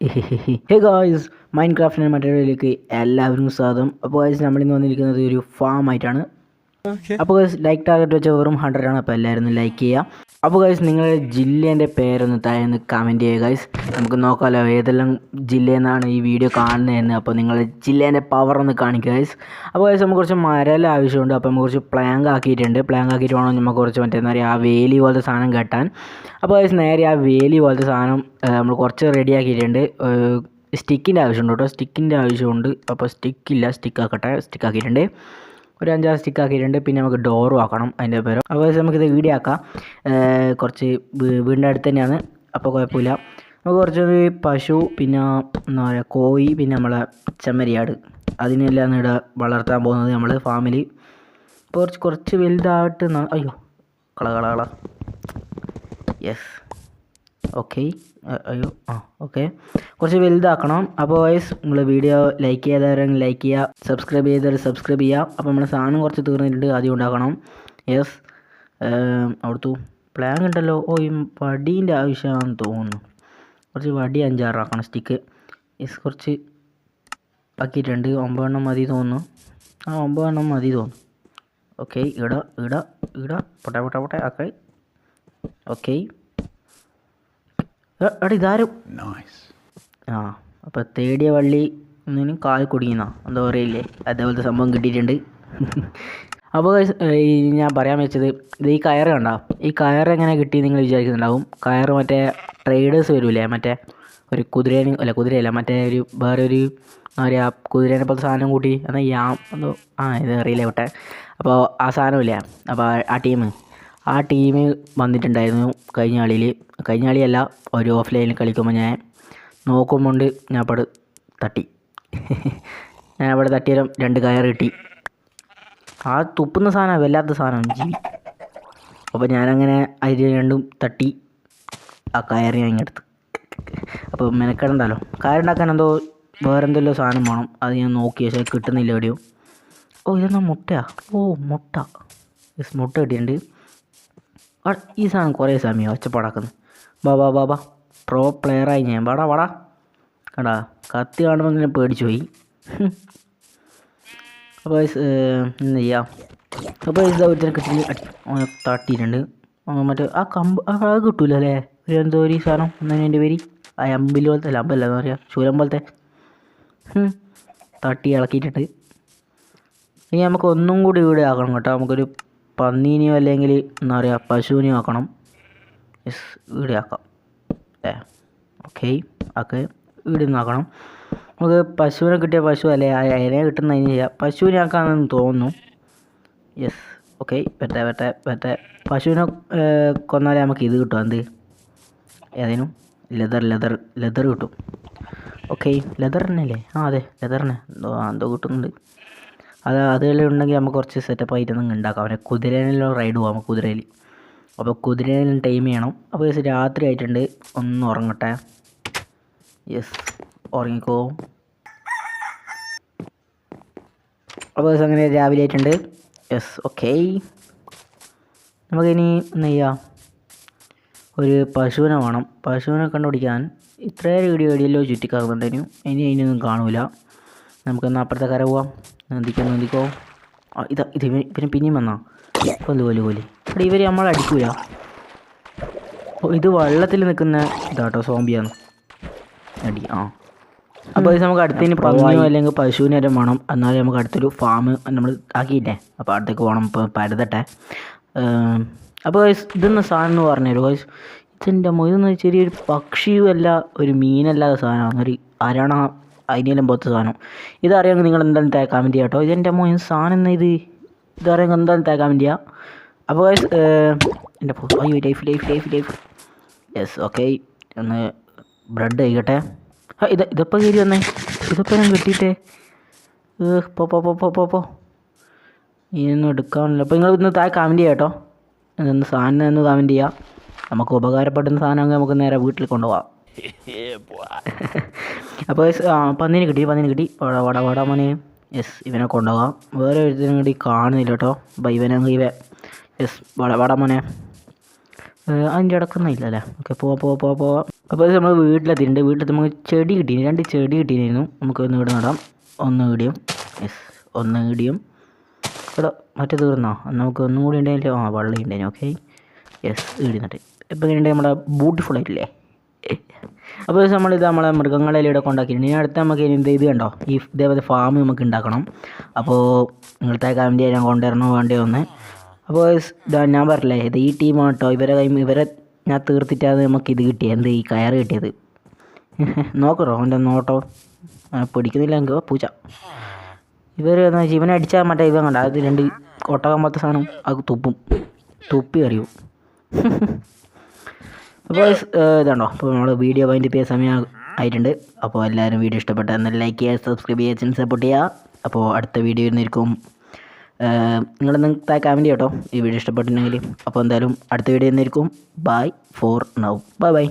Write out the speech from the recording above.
Hey guys, മൈൻക്രാഫ്റ്റിൻ്റെ മറ്റൊരിലേക്ക് എല്ലാവരും സ്വാഗതം. അപ്പോൾ ഗായ്സ് നമ്മളിന്ന് വന്നിരിക്കുന്നത് ഒരു ഫാം ആയിട്ടാണ്. അപ്പോൾ ഗായ്സ് ലൈക്ക് ടാർഗറ്റ് വെച്ച വെറും 100 ആണ്. അപ്പോൾ എല്ലാവരും ലൈക്ക് ചെയ്യുക. അപ്പോൾ ഗായ്സ് നിങ്ങളുടെ ജില്ലേൻ്റെ പേരൊന്ന് താഴെ കമൻറ്റ് ചെയ്യുക ഗായ്സ്. നമുക്ക് നോക്കാമല്ലോ ഏതെല്ലാം ജില്ലയിൽ നിന്നാണ് ഈ വീഡിയോ കാണുന്നതെന്ന്. അപ്പോൾ നിങ്ങളുടെ ജില്ലേൻ്റെ പവർ ഒന്ന് കാണിക്കുക ഗായ്സ്. അപ്പോൾ ഗായ്സ് നമുക്ക് കുറച്ച് മരമെല്ലാം ആവശ്യമുണ്ട്. അപ്പോൾ നമുക്ക് കുറച്ച് പ്ലാങ്ക് ആക്കിയിട്ടുണ്ട്. പ്ലാങ്ക് ആക്കിയിട്ട് വേണം നമുക്ക് കുറച്ച് എന്താ പറയുക, ആ വേലി പോലത്തെ സാധനം കെട്ടാൻ. അപ്പോൾ ഗായ്സ് നേരെ ആ വേലി പോലത്തെ സാധനം നമ്മൾ കുറച്ച് റെഡി ആക്കിയിട്ടുണ്ട്. സ്റ്റിക്കിൻ്റെ ആവശ്യമുണ്ട് കേട്ടോ, സ്റ്റിക്കിൻ്റെ ആവശ്യമുണ്ട്. അപ്പോൾ സ്റ്റിക്കില്ല, സ്റ്റിക്ക് ആക്കിയിട്ടുണ്ട്. ഒരു 5-6 സ്റ്റിക്ക് ആക്കിയിട്ടുണ്ട്. പിന്നെ നമുക്ക് ഡോറും ആക്കണം അതിൻ്റെ പേരോ. അപ്പോൾ നമുക്കിത് വീഡിയോ ആക്കാം. കുറച്ച് വീടിൻ്റെ അടുത്ത് തന്നെയാണ്, അപ്പോൾ കുഴപ്പമില്ല. നമുക്ക് കുറച്ചൊരു പശു, പിന്നെ എന്താ പറയുക കോഴി, പിന്നെ നമ്മളെ ചെമ്മരിയാട്, അതിനെല്ലാം ഇവിടെ വളർത്താൻ പോകുന്നത് നമ്മൾ ഫാമിൽ. അപ്പോൾ കുറച്ച് വലുതായിട്ട് അയ്യോ കള യെസ് ഓക്കെ ഓക്കെ കുറച്ച് വലുതാക്കണം. അപ്പോൾ വൈസ് നിങ്ങൾ വീഡിയോ ലൈക്ക് ചെയ്തവരെങ്കിൽ ലൈക്ക് ചെയ്യുക, സബ്സ്ക്രൈബ് ചെയ്തവർ സബ്സ്ക്രൈബ് ചെയ്യുക. അപ്പോൾ നമ്മുടെ സാധനം കുറച്ച് തീർന്നിട്ടുണ്ട്, ആദ്യം ഉണ്ടാക്കണം. യെസ് അവിടുത്തെ പ്ലാൻ ഉണ്ടല്ലോ. ഈ വടീൻ്റെ ആവശ്യമാണെന്ന് തോന്നുന്നു. കുറച്ച് വടി 5-6 ആക്കണം സ്റ്റിക്ക്. യെസ് കുറച്ച് ആക്കിയിട്ടുണ്ട്. 9 എണ്ണം മതി തോന്നുന്നു. 9 എണ്ണം മതി തോന്നുന്നു. ഓക്കെ ഇട പൊട്ടെ ഓക്കെ. എടാ ഇതാരും അപ്പോൾ തേടിയ വള്ളി ഒന്നിനും കാൽ കുടുങ്ങിയെന്നാ എന്താ പറയില്ലേ, അതേപോലത്തെ സംഭവം കിട്ടിയിട്ടുണ്ട്. അപ്പോൾ ഞാൻ പറയാൻ വെച്ചത്, ഇത് ഈ കയറ് കണ്ടോ, ഈ കയറ് എങ്ങനെ കിട്ടി നിങ്ങൾ വിചാരിക്കുന്നുണ്ടാവും. കയറ് മറ്റേ ട്രേഡേഴ്സ് വരില്ലേ, മറ്റേ ഒരു കുതിരയല്ല മറ്റേ ഒരു വേറെ ഒരു എന്താ പറയുക കുതിരേനെ പോലത്തെ സാധനം കൂട്ടി എന്നാൽ എന്തോ ഇത് അറിയില്ല വിട്ടെ. അപ്പോൾ ആ സാധനമില്ലേ, അപ്പോൾ ആ ടീം വന്നിട്ടുണ്ടായിരുന്നു കഴിഞ്ഞ കളിയല്ല, ഒരു ഓഫ്ലൈനിൽ കളിക്കുമ്പോൾ ഞാൻ നോക്കുമ്പോൾ ഞാൻ അവിടെ തട്ടി ഞാൻ അവിടെ തട്ടിയാലും 2 കയർ കിട്ടി. ആ തുപ്പുന്ന സാധനം വല്ലാത്ത സാധനം ജീവി. അപ്പോൾ ഞാനങ്ങനെ അതിൽ 2ഉം തട്ടി ആ കയറി ഞാൻ ഇങ്ങെടുത്ത്. അപ്പോൾ മെനക്കെടണ്ടല്ലോ, കയറുണ്ടാക്കാൻ എന്തോ വേറെന്തെല്ലോ സാധനം വേണം. അത് ഞാൻ നോക്കി, പക്ഷേ കിട്ടുന്നില്ല എവിടെയോ. ഇതെന്നാ മുട്ടയാ? മുട്ട. യെസ് മുട്ട കിട്ടിയിട്ടുണ്ട്. ഈ സാധനം കുറേ സമയം ഒച്ചപ്പാടാക്കുന്നു. ബാ പ്രോ പ്ലെയറായി ഞാൻ. വാടാ കണ്ടാ, കത്തി കാണുമ്പോൾ ഇങ്ങനെ പേടിച്ചു പോയി. അപ്പോൾ എന്താ ചെയ്യാം. അപ്പോൾ ഇതൊരുത്തരം കിട്ടി തട്ടിയിട്ടുണ്ട്. മറ്റേ ആ കമ്പ് അത് കിട്ടൂല അല്ലേ, എന്തോ ഒരു സാധനം ഒന്നും എൻ്റെ പേര്, ആ അമ്പിൽ പോലത്തെ അമ്പല്ല എന്താ പറയുക, ശൂലം പോലത്തെ. തട്ടി ഇളക്കിയിട്ടുണ്ട്. ഇനി നമുക്ക് ഒന്നും കൂടി ഇവിടെ ആക്കണം കേട്ടോ. നമുക്കൊരു പന്നീനെയോ അല്ലെങ്കിൽ എന്താ പറയുക പശുവിനെയോ ആക്കണം. യെസ് ഇവിടെ ആക്കാം ഓക്കെ ഇവിടെ നിന്ന് ആക്കണം. നമുക്ക് പശുവിനെ കിട്ടിയ പശു അല്ലേ അതിനെ കിട്ടുന്നതിന് ചെയ്യാം. പശുവിനെ ആക്കാമെന്ന് തോന്നുന്നു. യെസ് ഓക്കെ പറ്റേ പശുവിനെ കൊന്നാലേ നമുക്ക് ഇത് കിട്ടും. എന്ത് ഏതേനും ലെതർ കിട്ടും. ഓക്കെ ലെതർ തന്നെയല്ലേ? അതെ ലെതറിനെ എന്തോ കിട്ടുന്നുണ്ട്. അതെല്ലാം ഉണ്ടെങ്കിൽ നമുക്ക് കുറച്ച് സെറ്റപ്പ് ആയിട്ട് നമുക്ക് ഉണ്ടാക്കാം. അവനെ കുതിരയിലെല്ലാം റൈഡ് പോകാം നമുക്ക് കുതിരയിൽ. അപ്പോൾ കുതിരയിലും ടൈം ചെയ്യണം. അപ്പോൾ രാത്രി ആയിട്ടുണ്ട്, ഒന്ന് ഉറങ്ങട്ടെ. യെസ് ഉറങ്ങിക്കോ. അപ്പോൾ അങ്ങനെ രാവിലെ ആയിട്ടുണ്ട്. യെസ് ഓക്കെ നമുക്കിനി എന്താ ചെയ്യുക, ഒരു പശുവിനെ വേണം. പശുവിനെ കണ്ടുപിടിക്കാൻ ഇത്രയും വീഡിയോയിലോ ചുറ്റിക്കറങ്ങുന്നുണ്ടായിരുന്നു. അതിനൊന്നും കാണൂല. നമുക്കൊന്ന് അപ്പുറത്തെ കര പോവാം. നീന്തിക്കോ. ഇത് പിന്നെ പിന്നെയും വന്നാ കൊല്ലു ഇവിടെ ഇവർ നമ്മളെ അടിക്കൂല. ഇത് വെള്ളത്തിൽ നിൽക്കുന്ന ഇതാട്ടോ, സോംബിയാണ് അടി. അപ്പോൾ ഇത് നമുക്ക് അടുത്തതിന് പന്നിയോ അല്ലെങ്കിൽ പശുവിനെ വരെ വേണം. എന്നാലും നമുക്ക് അടുത്തൊരു ഫാം നമ്മൾ ആക്കിയിട്ടേ. അപ്പോൾ അടുത്തേക്ക് പോകണം. ഇപ്പോൾ പരതട്ടെ. അപ്പോൾ ഇതൊന്ന് സാധനം എന്ന് പറഞ്ഞുതരും ഗൈസ്. ഇതെൻ്റെ ഇതൊന്ന് ചെറിയൊരു പക്ഷിയുമല്ല, ഒരു മീനല്ലാത്ത സാധനമാണ്, ഒരു അരണ അതിനെല്ലാം പോലത്തെ സാധനം. ഇതറിയാമെങ്കിൽ നിങ്ങൾ എന്തായാലും കമൻറ്റ് ചെയ്യാം കേട്ടോ. ഇതെൻ്റെ സാധനം ഇതറിയാമെങ്കിൽ എന്തായാലും കമൻറ്റ് ചെയ്യാം. അപ്പോൾ എൻ്റെ അയ്യോ ലൈഫ്. യെസ് ഓക്കെ ഒന്ന് ബ്രെഡ് കഴിക്കട്ടെ. ഇതിപ്പോൾ കയറി വന്നേ, ഇതിപ്പോൾ ഞാൻ കിട്ടിയിട്ടേ. പോ ഇതൊന്നും എടുക്കാനില്ല. അപ്പോൾ നിങ്ങൾ ഇന്ന് കമൻറ്റ് ചെയ്യാം കേട്ടോ. ഇതൊന്ന് സാധനം എന്ന് കമൻറ്റ് ചെയ്യാം. നമുക്ക് ഉപകാരപ്പെടുന്ന സാധനമെങ്കിൽ നമുക്ക് നേരെ വീട്ടിൽ കൊണ്ടുപോകാം. അപ്പോൾ പന്നീനെ കിട്ടി. വട മോനെ. യെസ് ഇവനെ കൊണ്ടുപോകാം. വേറെ ഒരുത്തിനും കൂടി കാണുന്നില്ല കേട്ടോ. ഇവൻ യെസ് വട മോനെ. അതിൻ്റെ ഇടക്കൊന്നും ഇല്ലല്ലേ. ഓക്കെ പോവാം. അപ്പോൾ നമ്മൾ വീട്ടിലെത്തിയിട്ടുണ്ട്. വീട്ടിൽ നമുക്ക് ചെടി കിട്ടിയിരുന്നു, 2 ചെടി കിട്ടിയിരുന്നു. നമുക്ക് ഒന്ന് ഇവിടെ നടാം. ഒന്ന് ഇടിയും, യെസ്, ഒന്ന് ഇടിയും. ഇവിടെ മറ്റേ തീർന്നോ? നമുക്ക് ഒന്നും കൂടി ഉണ്ടെങ്കിൽ വള്ളി ഉണ്ടായിരുന്നു. ഓക്കെ, യെസ്, ഇടുന്നുണ്ട്. ഇപ്പോൾ ഇങ്ങനെ നമ്മുടെ ബ്യൂട്ടിഫുൾ ആയിട്ടില്ലേ? അപ്പോൾ നമ്മളിത് നമ്മളെ മൃഗങ്ങളെല്ലാം ഇവിടെ കൊണ്ടാക്കിയിട്ടുണ്ട്. ഇനി അടുത്ത് നമുക്ക് ഇത് കണ്ടോ, ഇതേപോലെ ഫാം നമുക്ക് ഉണ്ടാക്കണം. അപ്പോൾ നിങ്ങളത്തെ കമൻറ്റ് ഞാൻ കൊണ്ടുവരണോ വേണ്ടിയോ ഒന്ന്. അപ്പോൾ ഞാൻ പറഞ്ഞില്ലേ, ഇത് ഈ ടീമാണ് കേട്ടോ. ഇവരെ ഞാൻ തീർത്തിട്ടാണ് നമുക്ക് ഇത് കിട്ടിയത്, ഈ കയറ് കിട്ടിയത്. നോക്കറോ അവൻ്റെ നോട്ടോ, പിടിക്കുന്നില്ല എങ്കിൽ പൂച്ച. ഇവർ എന്ന് വെച്ചാൽ ഇവനെ അടിച്ചാൽ മറ്റേ ഇവൻ കണ്ട അത് 2 ഒട്ടകം പോലത്തെ സാധനം അത് തുപ്പി അറിയൂ. അപ്പോൾ ഇതാണോ, അപ്പോൾ നമ്മൾ വീഡിയോ വൈൻഡ് ചെയ്യാൻ സമയം ആയിട്ടുണ്ട്. അപ്പോൾ എല്ലാവരും വീഡിയോ ഇഷ്ടപ്പെട്ടാൽ എന്നാൽ ലൈക്ക് ചെയ്യുക, സബ്സ്ക്രൈബ് ചെയ്യുക, ചാനൽ സപ്പോർട്ട് ചെയ്യുക. അപ്പോൾ അടുത്ത വീഡിയോ ഇരുന്നിരിക്കും. നിങ്ങളൊന്ന് കമൻറ്റ് കേട്ടോ ഈ വീഡിയോ ഇഷ്ടപ്പെട്ടിട്ടുണ്ടെങ്കിൽ. അപ്പോൾ എന്തായാലും അടുത്ത വീഡിയോ ഇരുന്നിരിക്കും. Bye for now, by.